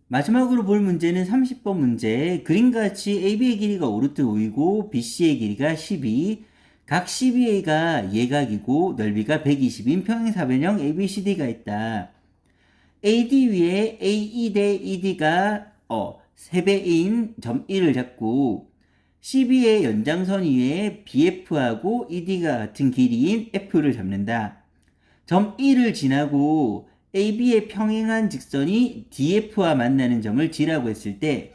마지막으로 볼 문제는 30번 문제. 그림같이 AB의 길이가 5루트 5이고 BC의 길이가 12. 각 CBA가 예각이고 넓이가 120인 평행사변형 ABCD가 있다. AD 위에 AE 대 ED가 3배인 점 1을 잡고 CB의 연장선 위에 BF하고 ED가 같은 길이인 F를 잡는다. 점 1을 지나고 AB의 평행한 직선이 DF와 만나는 점을 G라고 했을 때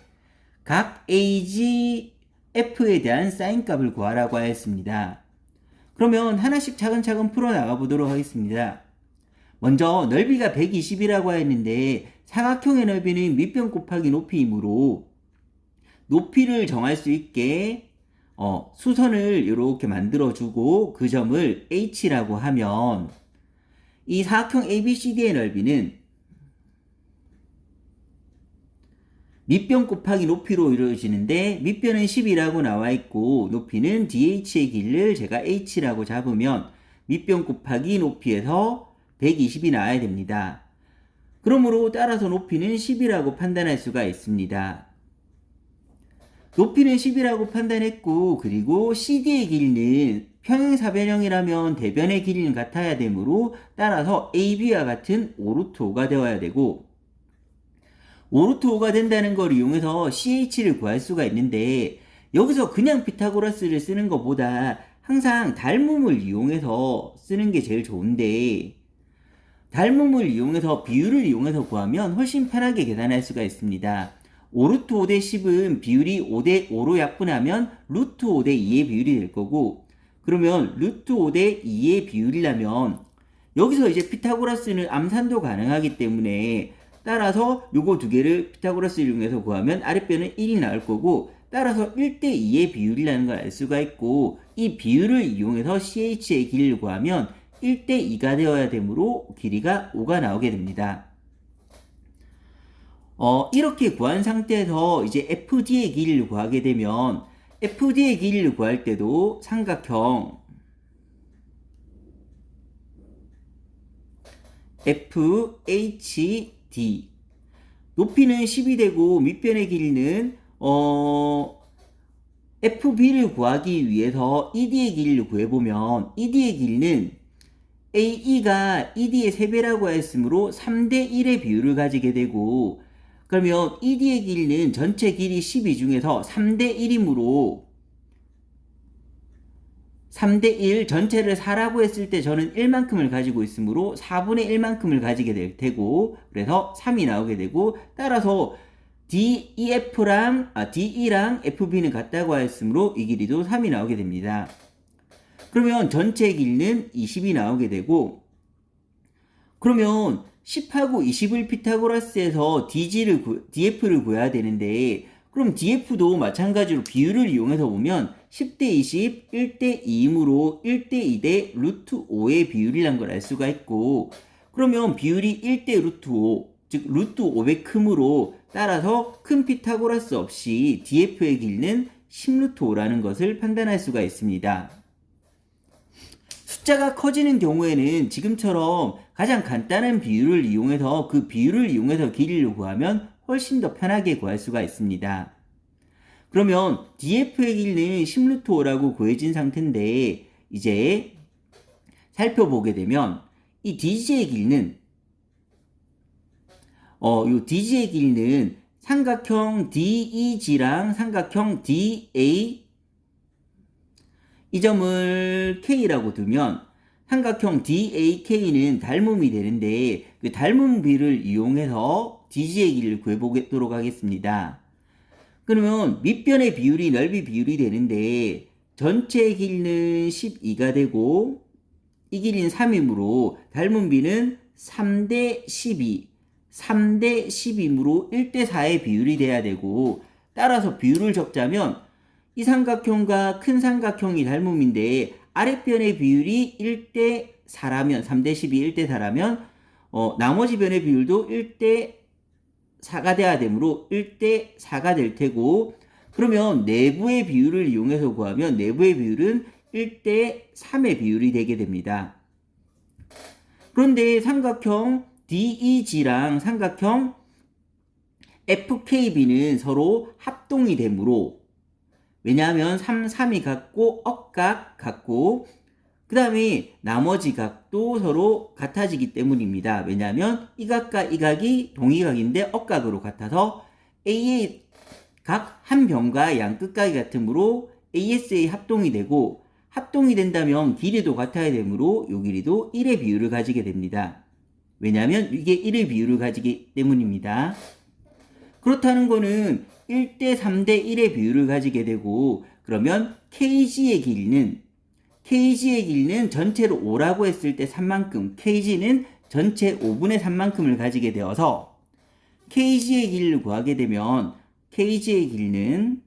각 AG F에 대한 사인 값을 구하라고 하였습니다. 그러면 하나씩 차근차근 풀어나가 보도록 하겠습니다. 먼저 넓이가 120이라고 했는데 사각형의 넓이는 밑변 곱하기 높이이므로 높이를 정할 수 있게 수선을 이렇게 만들어주고 그 점을 H라고 하면 이 사각형 ABCD의 넓이는 밑변 곱하기 높이로 이루어지는데 밑변은 10이라고 나와 있고 높이는 DH의 길이를 제가 H라고 잡으면 밑변 곱하기 높이에서 120이 나와야 됩니다. 그러므로 따라서 높이는 10이라고 판단할 수가 있습니다. 높이는 10이라고 판단했고 그리고 CD의 길이는 평행사변형이라면 대변의 길이는 같아야 되므로 따라서 AB와 같은 5루트 5가 되어야 되고 5루트 5가 된다는 걸 이용해서 CH를 구할 수가 있는데 여기서 그냥 피타고라스를 쓰는 것보다 항상 닮음을 이용해서 쓰는 게 제일 좋은데 닮음을 이용해서 비율을 이용해서 구하면 훨씬 편하게 계산할 수가 있습니다. 5루트 5대 10은 비율이 5대 5로 약분하면 루트 5대 2의 비율이 될 거고 그러면 루트 5대 2의 비율이라면 여기서 이제 피타고라스는 암산도 가능하기 때문에 따라서 요거 두 개를 피타고라스를 이용해서 구하면 아랫변은 1이 나올 거고 따라서 1대 2의 비율이라는 걸 알 수가 있고 이 비율을 이용해서 CH의 길이를 구하면 1대 2가 되어야 되므로 길이가 5가 나오게 됩니다. 이렇게 구한 상태에서 이제 FD의 길이를 구하게 되면 FD의 길이를 구할 때도 삼각형 FHD 높이는 10이 되고 밑변의 길이는 FB를 구하기 위해서 ED의 길이를 구해보면 ED의 길이는 AE가 ED의 3배라고 했으므로 3대 1의 비율을 가지게 되고 그러면 ED의 길이는 전체 길이 12 중에서 3대 1이므로 3대 1 전체를 4라고 했을 때 저는 1만큼을 가지고 있으므로 4분의 1만큼을 가지게 될 테고 그래서 3이 나오게 되고 따라서 DE랑 FB는 같다고 했으므로 이 길이도 3이 나오게 됩니다. 그러면 전체 길이는 20이 나오게 되고 그러면 10하고 20을 피타고라스에서 DF를 구해야 되는데 그럼 DF도 마찬가지로 비율을 이용해서 보면 10대 20, 1대 2이므로 1대 2대 루트 5의 비율이란 걸 알 수가 있고 그러면 비율이 1대 루트 5, 즉 루트 5배 크므로 따라서 큰 피타고라스 없이 DF의 길이는 10루트 5라는 것을 판단할 수가 있습니다. 숫자가 커지는 경우에는 지금처럼 가장 간단한 비율을 이용해서 그 비율을 이용해서 길이를 구하면 훨씬 더 편하게 구할 수가 있습니다. 그러면 DF의 길이는 10루트 5라고 구해진 상태인데 이제 살펴보게 되면 이 DG의 길이는 요 DG의 길이는 삼각형 DEG랑 삼각형 DA 이 점을 K라고 두면 삼각형 DAK는 닮음이 되는데 그 닮음비를 이용해서 DG의 길이를 구해보도록 하겠습니다. 그러면 밑변의 비율이 넓이 비율이 되는데 전체 길이는 12가 되고 이 길이는 3이므로 닮음비는 3대 12, 3대 10이므로 1대 4의 비율이 돼야 되고 따라서 비율을 적자면 이 삼각형과 큰 삼각형이 닮음인데 아랫변의 비율이 1대 4라면 3대 10이 1대 4라면 나머지 변의 비율도 1대 4가 돼야 되므로 1대 4가 될 테고 그러면 내부의 비율을 이용해서 구하면 내부의 비율은 1대 3의 비율이 되게 됩니다. 그런데 삼각형 DEG랑 삼각형 FKB는 서로 합동이 되므로, 왜냐하면 3, 3이 같고 억각 같고 그 다음에 나머지 각도 서로 같아지기 때문입니다. 왜냐하면 이 각과 이 각이 동의각인데 억각으로 같아서 A의 각 한 변과 양 끝각이 같으므로 ASA 합동이 되고, 합동이 된다면 길이도 같아야 되므로 이 길이도 1의 비율을 가지게 됩니다. 왜냐하면 이게 1의 비율을 가지기 때문입니다. 그렇다는 거는 1대 3대 1의 비율을 가지게 되고, 그러면 KG의 길이는 전체로 5라고 했을 때 3만큼, KG는 전체 5분의 3만큼을 가지게 되어서 KG의 길이를 구하게 되면 KG의 길이는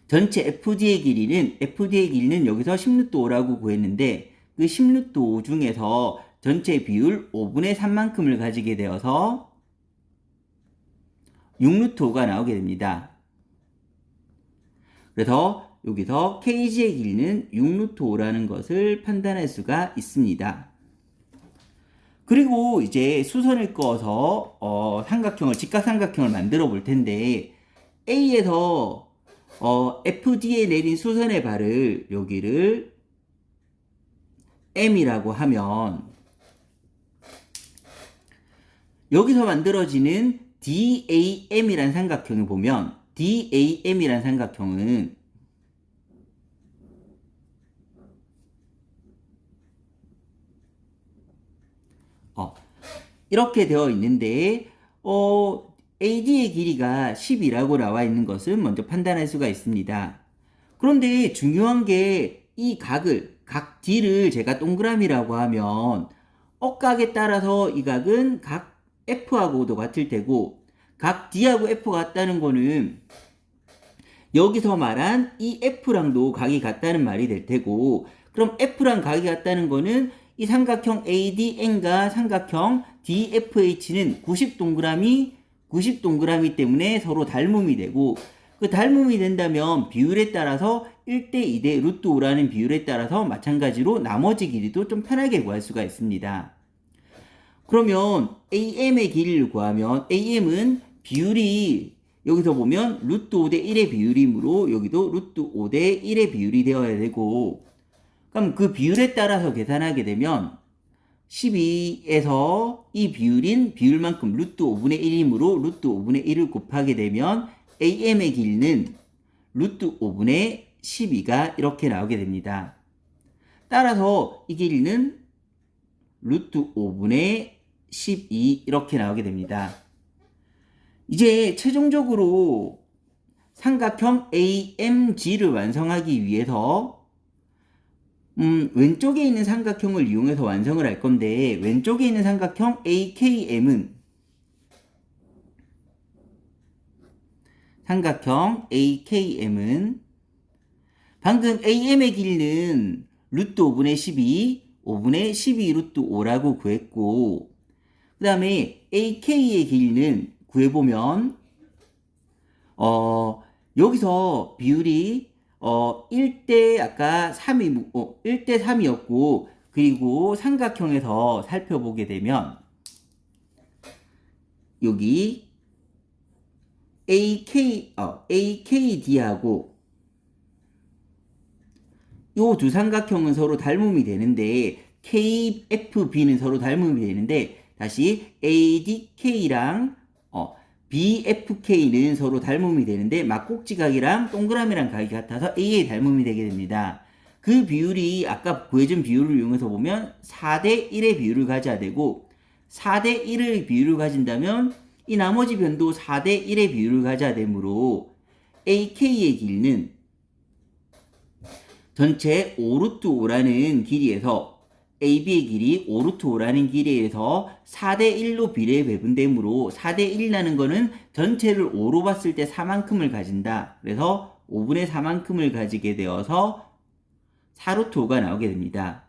전체 FD의 길이는 여기서 10루트 5라고 구했는데 그 10루트 5 중에서 전체 비율 5분의 3만큼을 가지게 되어서 6루트 5가 나오게 됩니다. 그래서 여기서 KG의 길이는 6루트 5라는 것을 판단할 수가 있습니다. 그리고 이제 수선을 그어서 직각삼각형을 만들어 볼 텐데, A에서 FD에 내린 수선의 발을 여기를 M이라고 하면, 여기서 만들어지는 DAM이란 삼각형을 보면, DAM이란 삼각형은 이렇게 되어 있는데, AD의 길이가 10이라고 나와 있는 것은 먼저 판단할 수가 있습니다. 그런데 중요한 게 이 각 D를 제가 동그라미라고 하면 억각에 따라서 이 각은 각 F하고도 같을 테고, 각 D하고 F가 같다는 거는 여기서 말한 이 F랑도 각이 같다는 말이 될 테고, 그럼 F랑 각이 같다는 거는 이 삼각형 ADN과 삼각형 DFH는 90동그라미 때문에 서로 닮음이 되고, 그 닮음이 된다면 비율에 따라서 1대 2대 루트 5라는 비율에 따라서 마찬가지로 나머지 길이도 좀 편하게 구할 수가 있습니다. 그러면 AM의 길이를 구하면 AM은 비율이 여기서 보면 루트 5대 1의 비율이므로 여기도 루트 5대 1의 비율이 되어야 되고, 그럼 그 비율에 따라서 계산하게 되면 12에서 이 비율만큼 루트 5분의 1이므로 루트 5분의 1을 곱하게 되면 AM의 길이는 루트 5분의 12가 이렇게 나오게 됩니다. 따라서 이 길이는 루트 5분의 12 이렇게 나오게 됩니다. 이제 최종적으로 삼각형 AMG를 완성하기 위해서 왼쪽에 있는 삼각형을 이용해서 완성을 할 건데, 왼쪽에 있는 삼각형 AKM은 방금 AM의 길이는 루트 5분의 12 루트 5라고 구했고, 그 다음에 AK의 길이는 구해보면 여기서 비율이 1대 아까 1대 3이었고, 그리고 삼각형에서 살펴보게 되면 여기 AKD하고 요 두 삼각형은 서로 닮음이 되는데, KFB는 서로 닮음이 되는데, 다시 ADK랑 BFK는 서로 닮음이 되는데 막꼭지각이랑 동그라미랑 각이 같아서 A의 닮음이 되게 됩니다. 그 비율이 아까 구해준 비율을 이용해서 보면 4대 1의 비율을 가져야 되고, 4대 1의 비율을 가진다면 이 나머지 변도 4대 1의 비율을 가져야 되므로 AK의 길이는 전체 5루트 5라는 길이에서 AB의 길이 5루트 5라는 길이에서 4대 1로 비례 배분되므로 4대 1이라는 거는 전체를 5로 봤을 때 4만큼을 가진다. 그래서 5분의 4만큼을 가지게 되어서 4루트 5가 나오게 됩니다.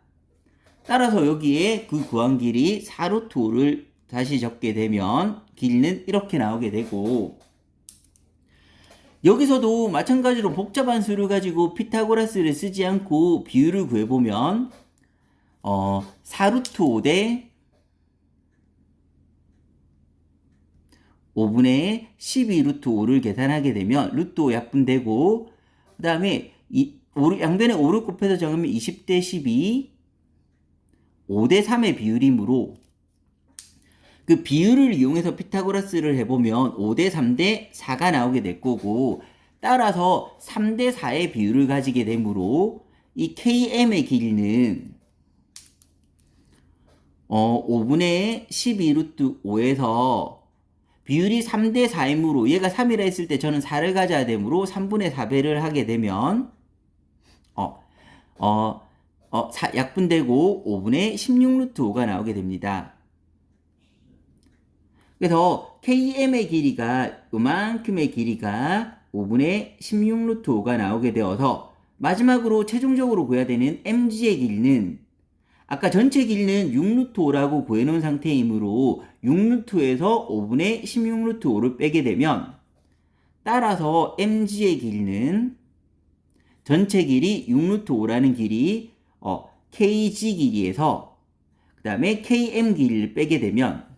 따라서 여기에 그 구한 길이 4루트 5를 다시 적게 되면 길이는 이렇게 나오게 되고, 여기서도 마찬가지로 복잡한 수를 가지고 피타고라스를 쓰지 않고 비율을 구해보면 4루트 5 대 5분의 12 루트 5를 계산하게 되면 루트 5 약분되고 그 다음에 양변에 5를 곱해서 적으면 20대 12 5대 3의 비율이므로 그 비율을 이용해서 피타고라스를 해보면 5대 3대 4가 나오게 될 거고 따라서 3대 4의 비율을 가지게 되므로 이 KM의 길이는 5분의 12 루트 5에서 비율이 3대 4이므로 얘가 3이라 했을 때 저는 4를 가져야 되므로 3분의 4배를 하게 되면 약분되고 5분의 16 루트 5가 나오게 됩니다. 그래서 KM의 길이가 요만큼의 길이가 5분의 16 루트 5가 나오게 되어서 마지막으로 최종적으로 구해야 되는 MG의 길이는 아까 전체 길이는 6 루트 5라고 구해놓은 상태이므로 6 루트 5에서 5분의 16 루트 5를 빼게 되면 따라서 MG의 길이는 전체 길이 6 루트 5라는 길이 KG 길이에서 그 다음에 KM 길이를 빼게 되면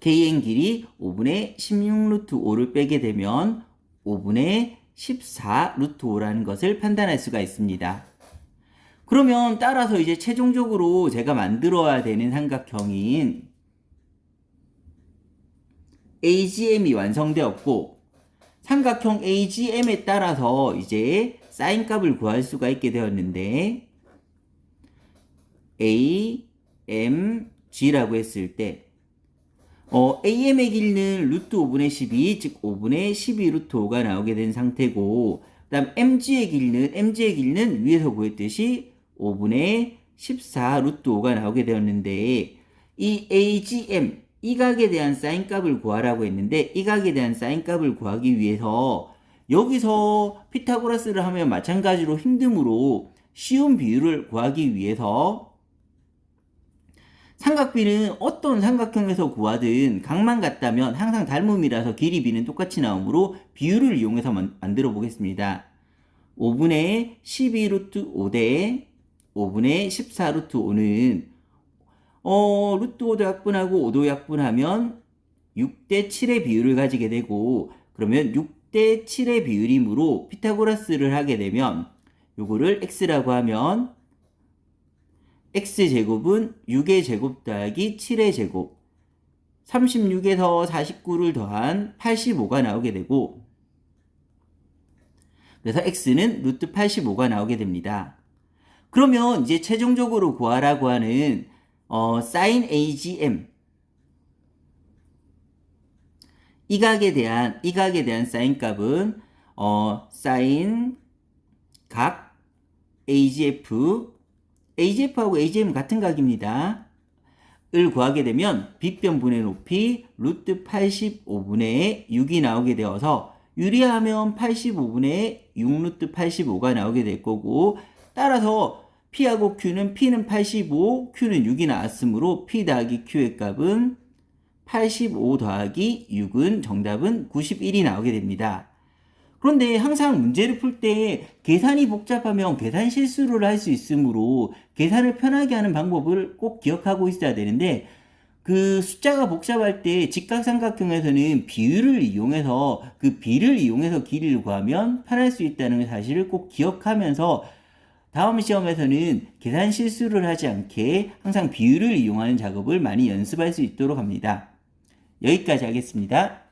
KM 길이 5분의 16 루트 5를 빼게 되면 5분의 14 루트 5라는 것을 판단할 수가 있습니다. 그러면 따라서 이제 최종적으로 제가 만들어야 되는 삼각형인 AGM이 완성되었고 삼각형 AGM에 따라서 이제 사인 값을 구할 수가 있게 되었는데 AMG라고 했을 때 AM의 길이는 루트 5분의 12, 즉 5분의 12 루트 5가 나오게 된 상태고 그 다음 MG의 길이는 위에서 구했듯이 5분의 14 루트 5가 나오게 되었는데 이 AGM, 이 각에 대한 사인 값을 구하라고 했는데 이 각에 대한 사인 값을 구하기 위해서 여기서 피타고라스를 하면 마찬가지로 힘듦으로 쉬운 비율을 구하기 위해서 삼각비는 어떤 삼각형에서 구하든 각만 같다면 항상 닮음이라서 길이 비는 똑같이 나오므로 비율을 이용해서 만들어 보겠습니다. 5분의 12 루트 5대 5분의 14 루트 5는 루트 5도 약분하고 5도 약분하면 6대 7의 비율을 가지게 되고 그러면 6대 7의 비율이므로 피타고라스를 하게 되면 요거를 x라고 하면 x제곱은 6의 제곱 더하기 7의 제곱 36에서 49를 더한 85가 나오게 되고 그래서 x는 루트 85가 나오게 됩니다. 그러면 이제 최종적으로 구하라고 하는 sin AGM 이 각에 대한 사인 값은 sin 각 AGF하고 AGM은 같은 각입니다. 을 구하게 되면 빗변분의 높이 루트 85분의 6이 나오게 되어서 유리하면 85분의 6 루트 85가 나오게 될 거고 따라서 P하고 Q는 85, Q는 6이 나왔으므로 P 더하기 Q의 값은 85 더하기 6은 정답은 91이 나오게 됩니다. 그런데 항상 문제를 풀 때 계산이 복잡하면 계산 실수를 할 수 있으므로 계산을 편하게 하는 방법을 꼭 기억하고 있어야 되는데 그 숫자가 복잡할 때 직각삼각형에서는 비율을 이용해서 그 비를 이용해서 길이를 구하면 편할 수 있다는 사실을 꼭 기억하면서 다음 시험에서는 계산 실수를 하지 않게 항상 비율을 이용하는 작업을 많이 연습할 수 있도록 합니다. 여기까지 하겠습니다.